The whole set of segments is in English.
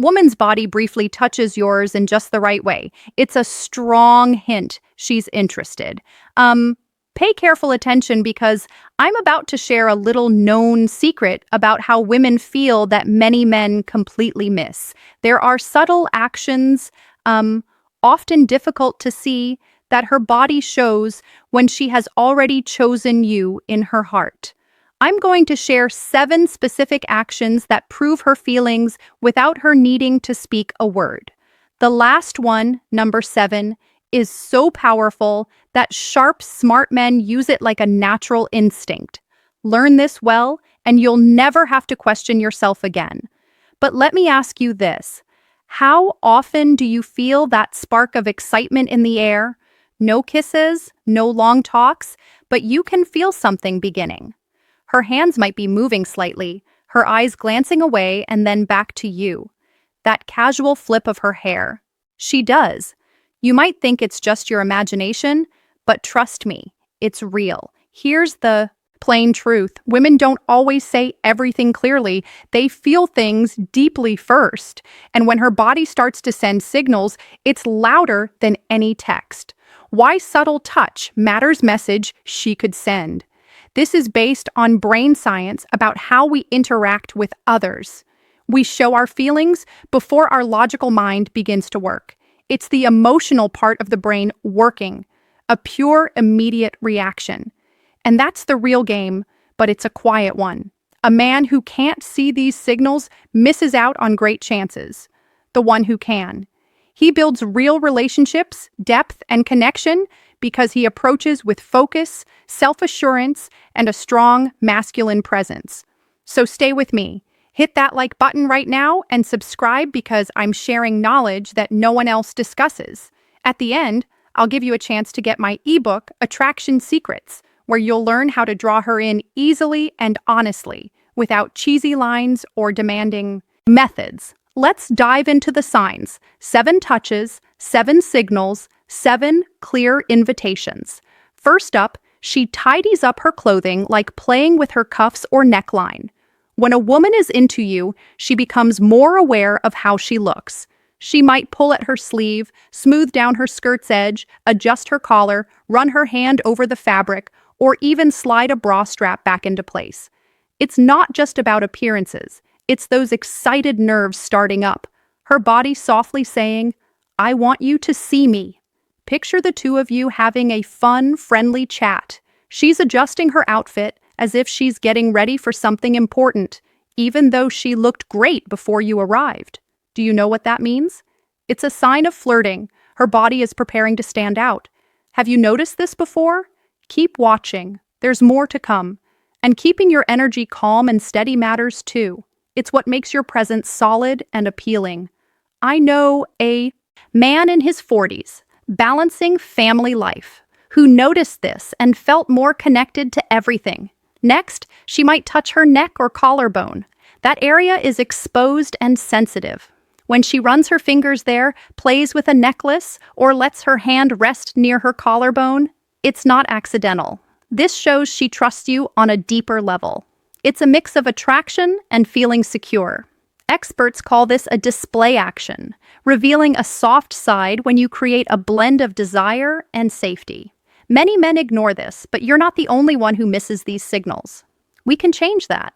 woman's body briefly touches yours in just the right way, it's a strong hint she's interested. Pay careful attention because I'm about to share a little known secret about how women feel that many men completely miss. There are subtle actions, often difficult to see, that her body shows when she has already chosen you in her heart. I'm going to share 7 specific actions that prove her feelings without her needing to speak a word. The last one, number 7, is so powerful that sharp, smart men use it like a natural instinct. Learn this well, and you'll never have to question yourself again. But let me ask you this. How often do you feel that spark of excitement in the air? No kisses, no long talks, but you can feel something beginning. Her hands might be moving slightly, her eyes glancing away and then back to you. That casual flip of her hair. She does. You might think it's just your imagination, but trust me, it's real. Here's the plain truth. Women don't always say everything clearly. They feel things deeply first. And when her body starts to send signals, it's louder than any text. Why subtle touch matters message she could send. This is based on brain science about how we interact with others. We show our feelings before our logical mind begins to work. It's the emotional part of the brain working, a pure, immediate reaction. And that's the real game, but it's a quiet one. A man who can't see these signals misses out on great chances. The one who can. He builds real relationships, depth, and connection because he approaches with focus, self-assurance, and a strong masculine presence. So stay with me. Hit that like button right now and subscribe because I'm sharing knowledge that no one else discusses. At the end, I'll give you a chance to get my ebook, Attraction Secrets, where you'll learn how to draw her in easily and honestly, without cheesy lines or demanding methods. Let's dive into the signs. 7 touches, 7 signals, 7 clear invitations. First up, she tidies up her clothing like playing with her cuffs or neckline. When a woman is into you, she becomes more aware of how she looks. She might pull at her sleeve, smooth down her skirt's edge, adjust her collar, run her hand over the fabric, or even slide a bra strap back into place. It's not just about appearances. It's those excited nerves starting up. Her body softly saying, "I want you to see me." Picture the two of you having a fun, friendly chat. She's adjusting her outfit as if she's getting ready for something important, even though she looked great before you arrived. Do you know what that means? It's a sign of flirting. Her body is preparing to stand out. Have you noticed this before? Keep watching. There's more to come. And keeping your energy calm and steady matters too. It's what makes your presence solid and appealing. I know a man in his 40s, balancing family life, who noticed this and felt more connected to everything. Next, she might touch her neck or collarbone. That area is exposed and sensitive. When she runs her fingers there, plays with a necklace, or lets her hand rest near her collarbone, it's not accidental. This shows she trusts you on a deeper level. It's a mix of attraction and feeling secure. Experts call this a display action, revealing a soft side when you create a blend of desire and safety. Many men ignore this, but you're not the only one who misses these signals. We can change that.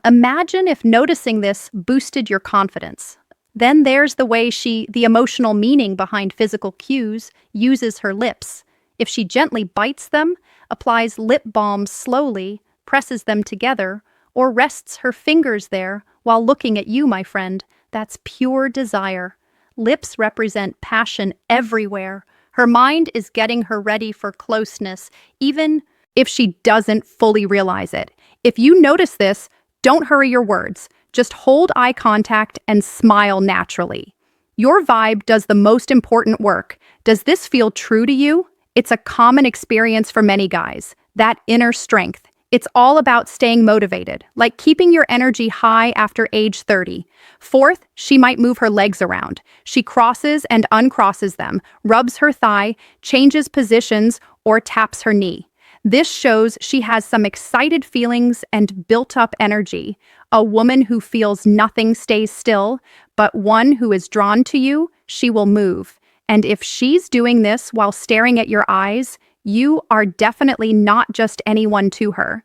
Imagine if noticing this boosted your confidence. Then there's the emotional meaning behind physical cues, uses her lips. If she gently bites them, applies lip balm slowly, presses them together, or rests her fingers there while looking at you, my friend, that's pure desire. Lips represent passion everywhere. Her mind is getting her ready for closeness, even if she doesn't fully realize it. If you notice this, don't hurry your words. Just hold eye contact and smile naturally. Your vibe does the most important work. Does this feel true to you? It's a common experience for many guys, that inner strength. It's all about staying motivated, like keeping your energy high after age 30. Fourth, she might move her legs around. She crosses and uncrosses them, rubs her thigh, changes positions, or taps her knee. This shows she has some excited feelings and built-up energy. A woman who feels nothing stays still, But one who is drawn to you, she will move. And if she's doing this while staring at your eyes, you are definitely not just anyone to her.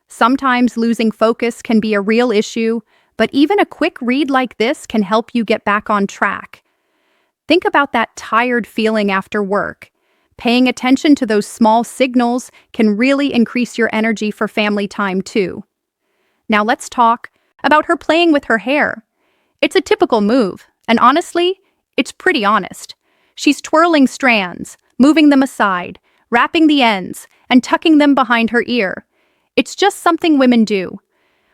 Sometimes losing focus can be a real issue, but even a quick read like this can help you get back on track. Think about that tired feeling after work. Paying attention to those small signals can really increase your energy for family time too. Now let's talk about her playing with her hair. It's a typical move, and honestly, it's pretty honest. She's twirling strands, moving them aside, wrapping the ends, and tucking them behind her ear. It's just something women do.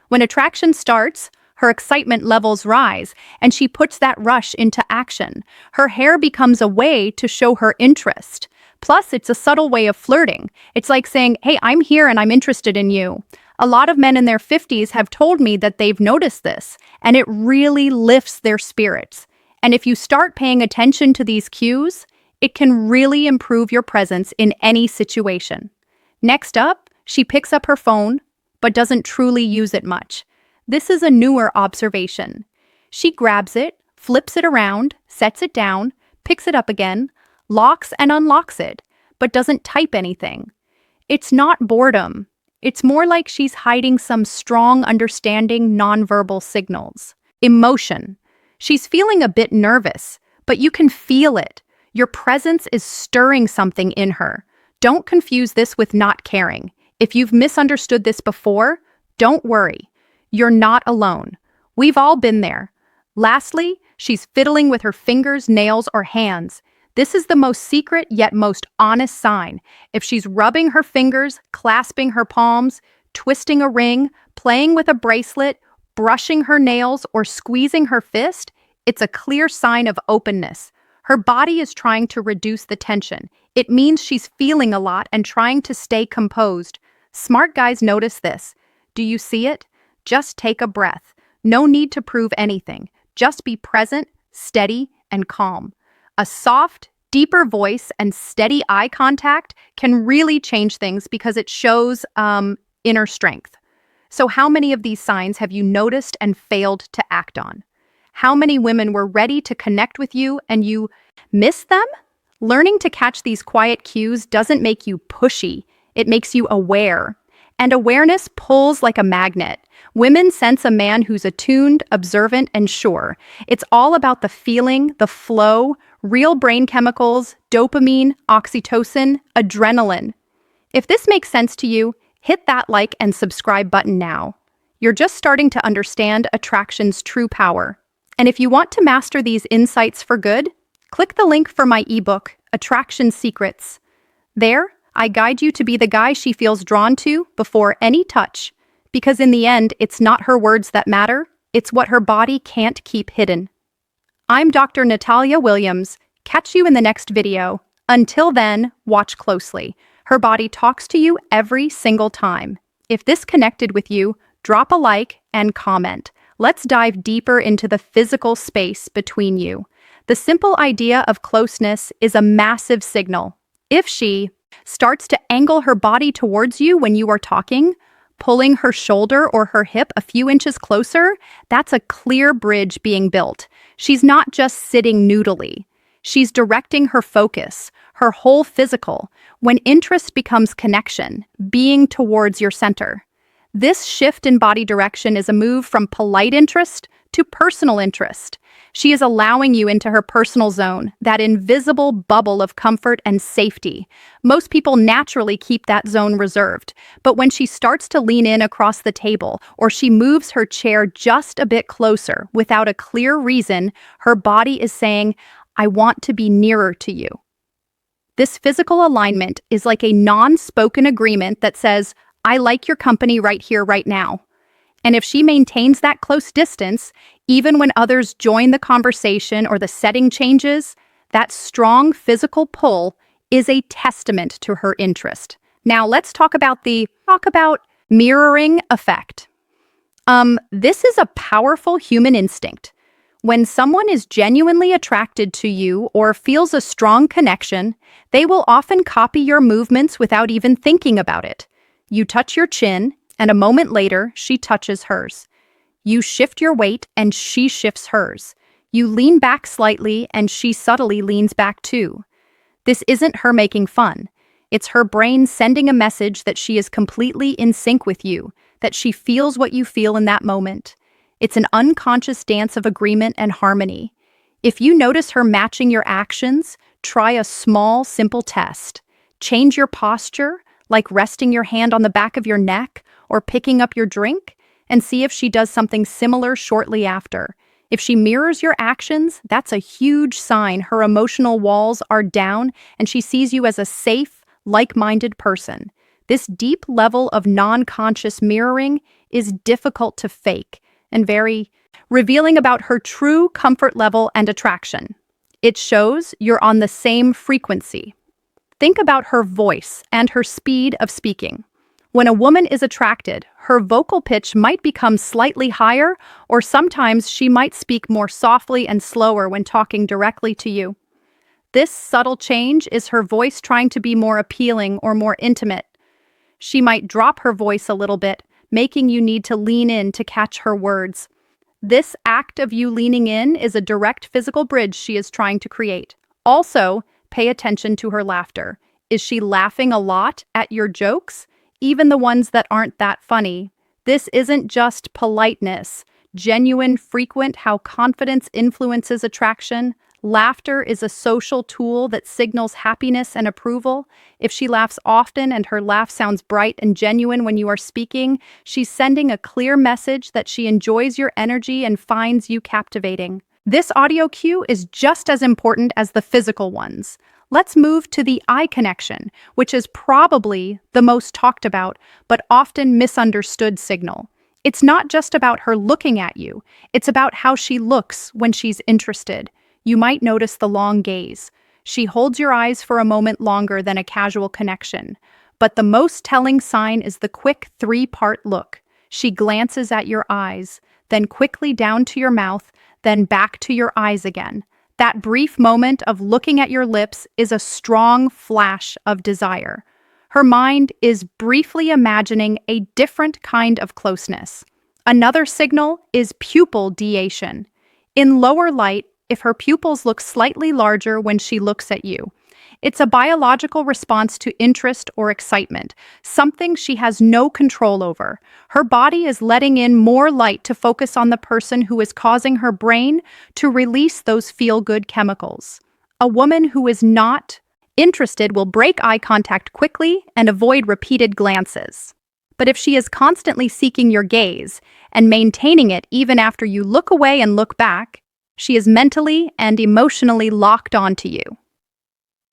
When attraction starts, her excitement levels rise, and she puts that rush into action. Her hair becomes a way to show her interest. Plus, it's a subtle way of flirting. It's like saying, "Hey, I'm here and I'm interested in you." A lot of men in their 50s have told me that they've noticed this, and it really lifts their spirits. And if you start paying attention to these cues, it can really improve your presence in any situation. Next up, she picks up her phone, but doesn't truly use it much. This is a newer observation. She grabs it, flips it around, sets it down, picks it up again, locks and unlocks it, but doesn't type anything. It's not boredom. It's more like she's hiding some strong understanding nonverbal signals. Emotion. She's feeling a bit nervous, but you can feel it. Your presence is stirring something in her. Don't confuse this with not caring. If you've misunderstood this before, don't worry. You're not alone. We've all been there. Lastly, she's fiddling with her fingers, nails, or hands. This is the most secret yet most honest sign. If she's rubbing her fingers, clasping her palms, twisting a ring, playing with a bracelet, brushing her nails, or squeezing her fist, it's a clear sign of openness. Her body is trying to reduce the tension. It means she's feeling a lot and trying to stay composed. Smart guys notice this. Do you see it? Just take a breath. No need to prove anything. Just be present, steady, and calm. A soft, deeper voice and steady eye contact can really change things because it shows inner strength. So how many of these signs have you noticed and failed to act on? How many women were ready to connect with you and you missed them? Learning to catch these quiet cues doesn't make you pushy. It makes you aware. And awareness pulls like a magnet. Women sense a man who's attuned, observant, and sure. It's all about the feeling, the flow, real brain chemicals, dopamine, oxytocin, adrenaline. If this makes sense to you, hit that like and subscribe button now. You're just starting to understand attraction's true power. And if you want to master these insights for good, click the link for my ebook, Attraction Secrets. There, I guide you to be the guy she feels drawn to before any touch. Because in the end, it's not her words that matter, it's what her body can't keep hidden. I'm Dr. Natalia Williams. Catch you in the next video. Until then, watch closely. Her body talks to you every single time. If this connected with you, drop a like and comment. Let's dive deeper into the physical space between you. The simple idea of closeness is a massive signal. If she starts to angle her body towards you when you are talking, pulling her shoulder or her hip a few inches closer, that's a clear bridge being built. She's not just sitting noodly. She's directing her focus, her whole physical, when interest becomes connection, being towards your center. This shift in body direction is a move from polite interest to personal interest. She is allowing you into her personal zone, that invisible bubble of comfort and safety. Most people naturally keep that zone reserved, but when she starts to lean in across the table or she moves her chair just a bit closer without a clear reason, her body is saying, "I want to be nearer to you." This physical alignment is like a non-spoken agreement that says, "I like your company right here, right now." And if she maintains that close distance, even when others join the conversation or the setting changes, that strong physical pull is a testament to her interest. Now let's talk about mirroring effect. This is a powerful human instinct. When someone is genuinely attracted to you or feels a strong connection, they will often copy your movements without even thinking about it. You touch your chin, and a moment later, she touches hers. You shift your weight, and she shifts hers. You lean back slightly and she subtly leans back too. This isn't her making fun. It's her brain sending a message that she is completely in sync with you, that she feels what you feel in that moment. It's an unconscious dance of agreement and harmony. If you notice her matching your actions, try a small, simple test. Change your posture, like resting your hand on the back of your neck or picking up your drink, and see if she does something similar shortly after. If she mirrors your actions, that's a huge sign her emotional walls are down and she sees you as a safe, like-minded person. This deep level of non-conscious mirroring is difficult to fake and very revealing about her true comfort level and attraction. It shows you're on the same frequency. Think about her voice and her speed of speaking. When a woman is attracted, her vocal pitch might become slightly higher, or sometimes she might speak more softly and slower when talking directly to you. This subtle change is her voice trying to be more appealing or more intimate. She might drop her voice a little bit, making you need to lean in to catch her words. This act of you leaning in is a direct physical bridge she is trying to create. Also, pay attention to her laughter. Is she laughing a lot at your jokes? Even the ones that aren't that funny. This isn't just politeness. Genuine, frequent, how confidence influences attraction. Laughter is a social tool that signals happiness and approval. If she laughs often and her laugh sounds bright and genuine when you are speaking, she's sending a clear message that she enjoys your energy and finds you captivating. This audio cue is just as important as the physical ones. Let's move to the eye connection, which is probably the most talked about, but often misunderstood signal. It's not just about her looking at you, it's about how she looks when she's interested. You might notice the long gaze. She holds your eyes for a moment longer than a casual connection. But the most telling sign is the quick three-part look. She glances at your eyes, then quickly down to your mouth, then back to your eyes again. That brief moment of looking at your lips is a strong flash of desire. Her mind is briefly imagining a different kind of closeness. Another signal is pupil dilation. In lower light, if her pupils look slightly larger when she looks at you, it's a biological response to interest or excitement, something she has no control over. Her body is letting in more light to focus on the person who is causing her brain to release those feel-good chemicals. A woman who is not interested will break eye contact quickly and avoid repeated glances. But if she is constantly seeking your gaze and maintaining it even after you look away and look back, she is mentally and emotionally locked onto you.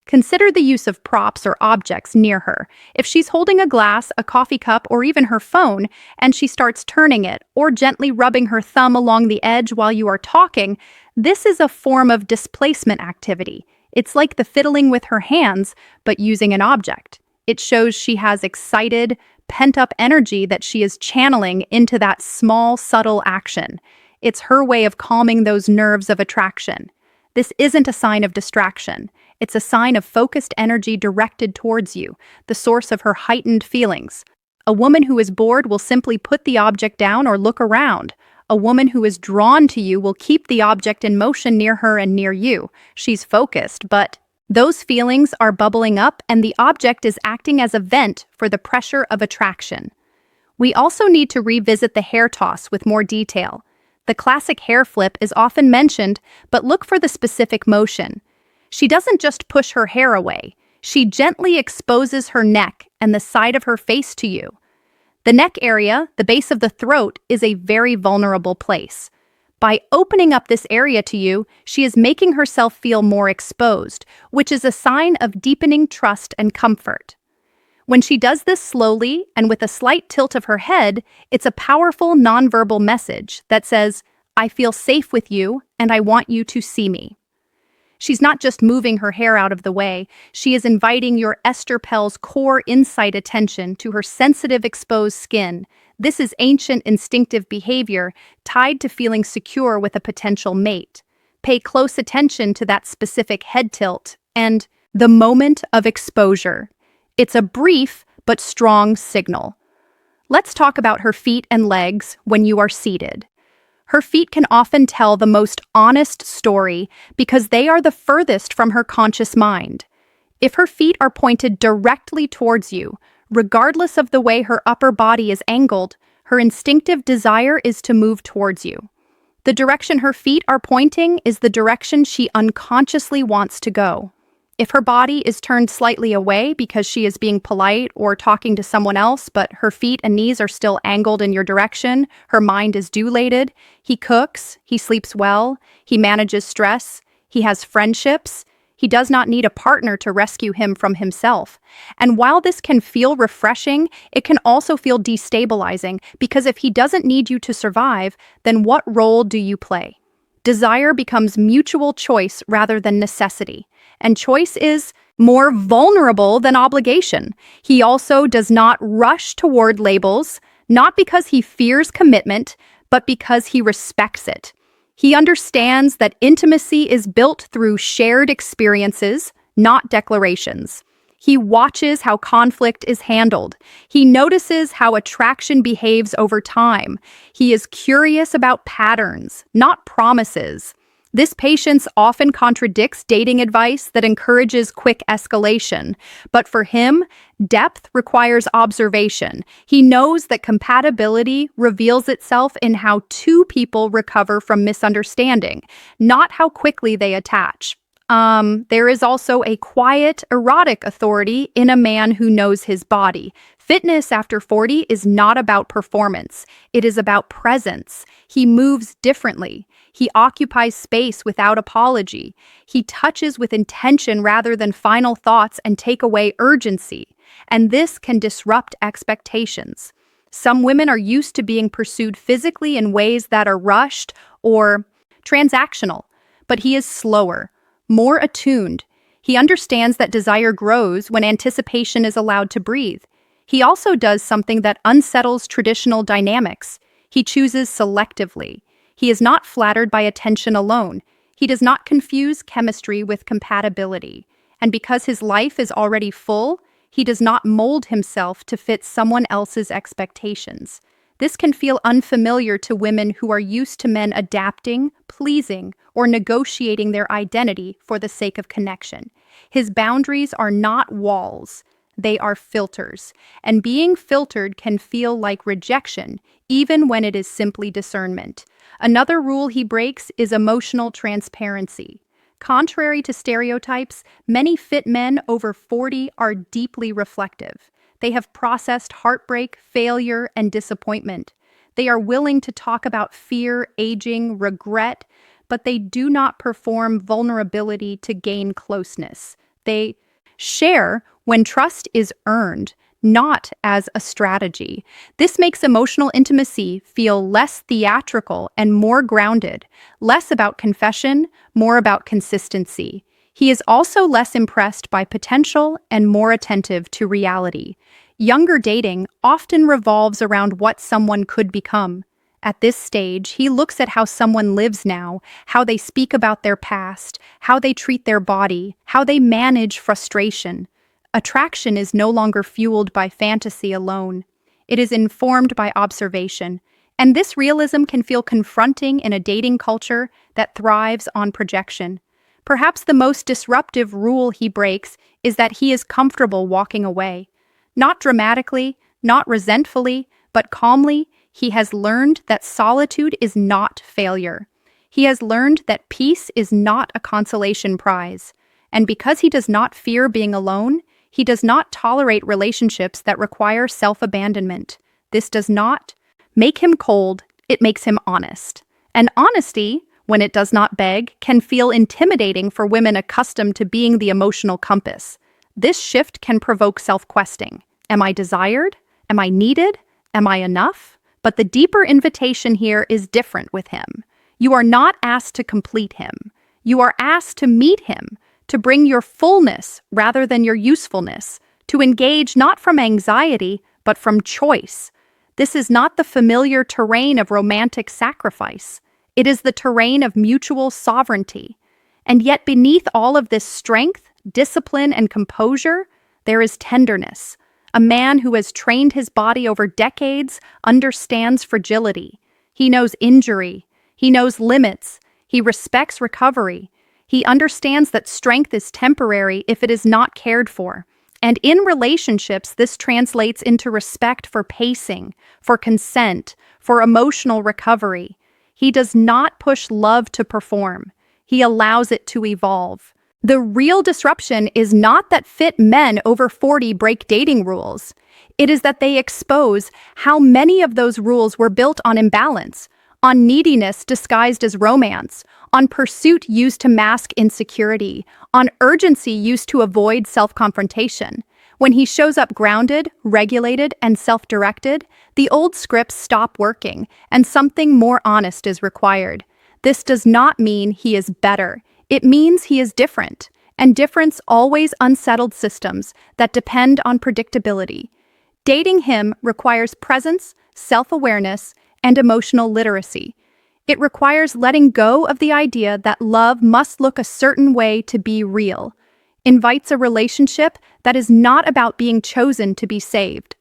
Consider the use of props or objects near her. If she's holding a glass, a coffee cup, or even her phone, and she starts turning it or gently rubbing her thumb along the edge while you are talking, this is a form of displacement activity. It's like the fiddling with her hands, but using an object. It shows she has excited, pent-up energy that she is channeling into that small, subtle action. It's her way of calming those nerves of attraction. This isn't a sign of distraction. It's a sign of focused energy directed towards you, the source of her heightened feelings. A woman who is bored will simply put the object down or look around. A woman who is drawn to you will keep the object in motion near her and near you. She's focused, but those feelings are bubbling up and the object is acting as a vent for the pressure of attraction. We also need to revisit the hair toss with more detail. The classic hair flip is often mentioned, but look for the specific motion. She doesn't just push her hair away. She gently exposes her neck and the side of her face to you. The neck area, the base of the throat, is a very vulnerable place. By opening up this area to you, she is making herself feel more exposed, which is a sign of deepening trust and comfort. When she does this slowly and with a slight tilt of her head, it's a powerful nonverbal message that says, "I feel safe with you and I want you to see me." She's not just moving her hair out of the way, she is inviting your esterpel's core insight attention to her sensitive exposed skin. This is ancient instinctive behavior tied to feeling secure with a potential mate. Pay close attention to that specific head tilt and the moment of exposure. It's a brief but strong signal. Let's talk about her feet and legs when you are seated. Her feet can often tell the most honest story because they are the furthest from her conscious mind. If her feet are pointed directly towards you, regardless of the way her upper body is angled, her instinctive desire is to move towards you. The direction her feet are pointing is the direction she unconsciously wants to go. If her body is turned slightly away because she is being polite or talking to someone else, but her feet and knees are still angled in your direction, her mind is dilated, he cooks, he sleeps well, he manages stress, he has friendships, he does not need a partner to rescue him from himself. And while this can feel refreshing, it can also feel destabilizing because if he doesn't need you to survive, then what role do you play? Desire becomes mutual choice rather than necessity, and choice is more vulnerable than obligation. He also does not rush toward labels, not because he fears commitment, but because he respects it. He understands that intimacy is built through shared experiences, not declarations. He watches how conflict is handled. He notices how attraction behaves over time. He is curious about patterns, not promises. This patience often contradicts dating advice that encourages quick escalation. But for him, depth requires observation. He knows that compatibility reveals itself in how two people recover from misunderstanding, not how quickly they attach. There is also a quiet, erotic authority in a man who knows his body. Fitness after 40 is not about performance. It is about presence. He moves differently. He occupies space without apology. He touches with intention rather than final thoughts and take away urgency. And this can disrupt expectations. Some women are used to being pursued physically in ways that are rushed or transactional, but he is slower, more attuned. He understands that desire grows when anticipation is allowed to breathe. He also does something that unsettles traditional dynamics. He chooses selectively. He is not flattered by attention alone. He does not confuse chemistry with compatibility. And because his life is already full, he does not mold himself to fit someone else's expectations. This can feel unfamiliar to women who are used to men adapting, pleasing, or negotiating their identity for the sake of connection. His boundaries are not walls, they are filters, and being filtered can feel like rejection, even when it is simply discernment. Another rule he breaks is emotional transparency. Contrary to stereotypes, many fit men over 40 are deeply reflective. They have processed heartbreak, failure, and disappointment. They are willing to talk about fear, aging, regret, but they do not perform vulnerability to gain closeness. They share when trust is earned, not as a strategy. This makes emotional intimacy feel less theatrical and more grounded, less about confession, more about consistency. He is also less impressed by potential and more attentive to reality. Younger dating often revolves around what someone could become. At this stage, he looks at how someone lives now, how they speak about their past, how they treat their body, how they manage frustration. Attraction is no longer fueled by fantasy alone. It is informed by observation, and this realism can feel confronting in a dating culture that thrives on projection. Perhaps the most disruptive rule he breaks is that he is comfortable walking away. Not dramatically, not resentfully, but calmly, he has learned that solitude is not failure. He has learned that peace is not a consolation prize. And because he does not fear being alone, he does not tolerate relationships that require self-abandonment. This does not make him cold, it makes him honest. And honesty, when it does not beg, can feel intimidating for women accustomed to being the emotional compass. This shift can provoke self-questing. Am I desired? Am I needed? Am I enough? But the deeper invitation here is different with him. You are not asked to complete him. You are asked to meet him, to bring your fullness rather than your usefulness, to engage not from anxiety, but from choice. This is not the familiar terrain of romantic sacrifice. It is the terrain of mutual sovereignty. And yet beneath all of this strength, discipline, and composure, there is tenderness. A man who has trained his body over decades understands fragility. He knows injury. He knows limits. He respects recovery. He understands that strength is temporary if it is not cared for. And in relationships, this translates into respect for pacing, for consent, for emotional recovery. He does not push love to perform. He allows it to evolve. The real disruption is not that fit men over 40 break dating rules. It is that they expose how many of those rules were built on imbalance, on neediness disguised as romance, on pursuit used to mask insecurity, on urgency used to avoid self-confrontation. When he shows up grounded, regulated, and self-directed, the old scripts stop working, and something more honest is required. This does not mean he is better. It means he is different, and difference always unsettled systems that depend on predictability. Dating him requires presence, self-awareness, and emotional literacy. It requires letting go of the idea that love must look a certain way to be real. Invites a relationship that is not about being chosen to be saved.